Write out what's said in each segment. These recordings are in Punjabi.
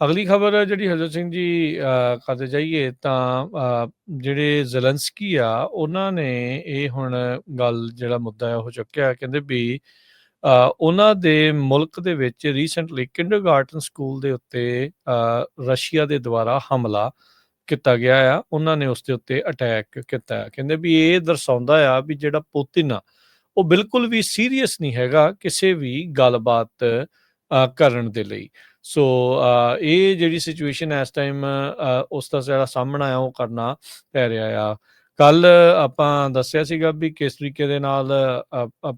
ਅਗਲੀ ਖਬਰ ਜਿਹੜੀ ਹਰਜੋਤ ਸਿੰਘ ਜੀ ਕਰਦੇ ਜਾਈਏ ਤਾਂ ਜਿਹੜੇ ਜ਼ੇਲੰਸਕੀ ਆ ਉਹਨਾਂ ਨੇ ਇਹ ਹੁਣ ਗੱਲ ਜਿਹੜਾ ਮੁੱਦਾ ਹੈ ਉਹ ਚੁੱਕਿਆ ਕਹਿੰਦੇ ਵੀ ਉਹਨਾਂ ਦੇ ਮੁਲਕ ਦੇ ਵਿੱਚ ਰੀਸੈਂਟਲੀ ਕਿੰਡਰਗਾਰਟਨ ਸਕੂਲ ਦੇ ਉੱਤੇ ਰਸ਼ੀਆ ਦੇ ਦੁਆਰਾ ਹਮਲਾ ਕੀਤਾ ਗਿਆ ਆ। ਉਹਨਾਂ ਨੇ ਉਸ ਦੇ ਉੱਤੇ ਅਟੈਕ ਕੀਤਾ ਆ। ਕਹਿੰਦੇ ਵੀ ਇਹ ਦਰਸਾਉਂਦਾ ਆ ਵੀ ਜਿਹੜਾ ਪੁਤਿਨ ਆ ਉਹ ਬਿਲਕੁਲ ਵੀ ਸੀਰੀਅਸ ਨਹੀਂ ਹੈਗਾ ਕਿਸੇ ਵੀ ਗੱਲਬਾਤ ਕਰਨ ਦੇ ਲਈ। ਸੋ ਇਹ ਜਿਹੜੀ ਸਿਚੁਏਸ਼ਨ ਇਸ ਟਾਈਮ ਉਸ ਦਾ ਜਿਹੜਾ ਸਾਹਮਣਾ ਆ ਉਹ ਕਰਨਾ ਪੈ ਰਿਹਾ ਆ। ਕੱਲ ਆਪਾਂ ਦੱਸਿਆ ਸੀਗਾ ਵੀ ਕਿਸ ਤਰੀਕੇ ਦੇ ਨਾਲ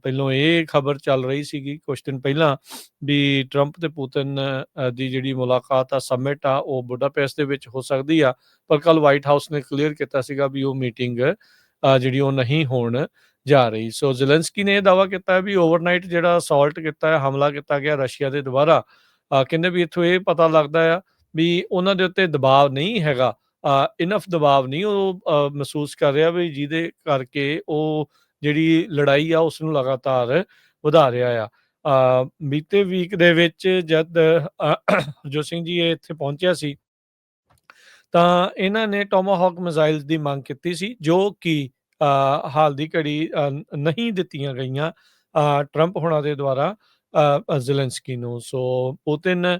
ਪਹਿਲੋਂ ਇਹ ਖਬਰ ਚੱਲ ਰਹੀ ਸੀਗੀ ਕੁਛ ਦਿਨ ਪਹਿਲਾਂ ਵੀ ਟਰੰਪ ਤੇ ਪੁਤਿਨ ਦੀ ਜਿਹੜੀ ਮੁਲਾਕਾਤ ਆ ਸਮਿਟ ਆ ਉਹ ਬੁਡਾਪੈਸਟ ਦੇ ਵਿੱਚ ਹੋ ਸਕਦੀ ਆ। ਪਰ ਕੱਲ ਵਾਈਟ ਹਾਊਸ ਨੇ ਕਲੀਅਰ ਕੀਤਾ ਸੀਗਾ ਵੀ ਉਹ ਮੀਟਿੰਗ ਜਿਹੜੀ ਉਹ ਨਹੀਂ ਹੋਣ ਜਾ ਰਹੀ। ਸੋ ਜ਼ੇਲੈਂਸਕੀ ਨੇ ਇਹ ਦਾਅਵਾ ਕੀਤਾ ਵੀ ਓਵਰਨਾਈਟ ਜਿਹੜਾ ਅਸਾਲਟ ਕੀਤਾ ਹੈ, ਹਮਲਾ ਕੀਤਾ ਗਿਆ ਰਸ਼ੀਆ ਦੇ ਦੁਆਰਾ। ਕਹਿੰਦੇ ਵੀ ਇੱਥੋਂ ਇਹ ਪਤਾ ਲੱਗਦਾ ਆ ਵੀ ਉਹਨਾਂ ਦੇ ਉੱਤੇ ਦਬਾਅ ਨਹੀਂ ਹੈਗਾ, ਇਨਫ ਦਬਾਅ ਨਹੀਂ ਉਹ ਮਹਿਸੂਸ ਕਰ ਰਿਹਾ ਵੀ ਜਿਹਦੇ ਕਰਕੇ ਉਹ ਜਿਹੜੀ ਲੜਾਈ ਆ ਉਸ ਨੂੰ ਲਗਾਤਾਰ ਵਧਾ ਰਿਹਾ ਆ। ਬੀਤੇ ਵੀਕ ਦੇ ਵਿੱਚ ਜਦ ਹਰਜੋਤ ਸਿੰਘ ਜੀ ਇਹ ਇੱਥੇ ਪਹੁੰਚਿਆ ਸੀ ਤਾਂ ਇਹਨਾਂ ਨੇ ਟੋਮਾਹੌਕ ਮਿਜ਼ਾਈਲਸ ਦੀ ਮੰਗ ਕੀਤੀ ਸੀ ਜੋ ਕਿ ਹਾਲ ਦੀ ਘੜੀ ਨਹੀਂ ਦਿੱਤੀਆਂ ਗਈਆਂ ਟਰੰਪ ਹੋਣਾ ਦੇ ਦੁਆਰਾ ਜ਼ੇਲੈਂਸਕੀ ਨੂੰ। ਸੋ ਪੁਤਿਨ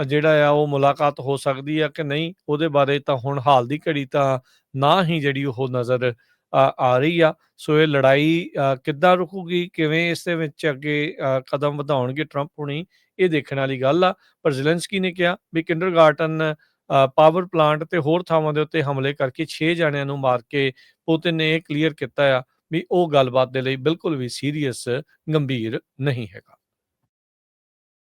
ਜਿਹੜਾ ਆ ਉਹ ਮੁਲਾਕਾਤ ਹੋ ਸਕਦੀ ਆ ਕਿ ਨਹੀਂ ਉਹਦੇ ਬਾਰੇ ਤਾਂ ਹੁਣ ਹਾਲ ਦੀ ਘੜੀ ਤਾਂ ਨਾ ਹੀ ਜਿਹੜੀ ਉਹ ਨਜ਼ਰ ਆ ਰਹੀ ਆ। ਸੋ ਇਹ ਲੜਾਈ ਕਿੱਦਾਂ ਰੁਕੂਗੀ, ਕਿਵੇਂ ਇਸ ਦੇ ਵਿੱਚ ਅੱਗੇ ਕਦਮ ਵਧਾਉਣਗੇ ਟਰੰਪ ਹੁਣੀ, ਇਹ ਦੇਖਣ ਵਾਲੀ ਗੱਲ ਆ। ਪਰ ਜ਼ੇਲੈਂਸਕੀ ਨੇ ਕਿਹਾ ਵੀ ਕਿੰਡਰਗਾਰਟਨ ਪਾਵਰ ਪਲਾਂਟ ਤੇ ਹੋਰ ਥਾਵਾਂ ਦੇ ਉੱਤੇ ਹਮਲੇ ਕਰਕੇ 6 ਜਣਿਆਂ ਨੂੰ ਮਾਰ ਕੇ ਪੁਤਿਨ ਨੇ ਇਹ ਕਲੀਅਰ ਕੀਤਾ ਆ ਵੀ ਉਹ ਗੱਲਬਾਤ ਦੇ ਲਈ ਬਿਲਕੁਲ ਵੀ ਸੀਰੀਅਸ ਗੰਭੀਰ ਨਹੀਂ ਹੈਗਾ।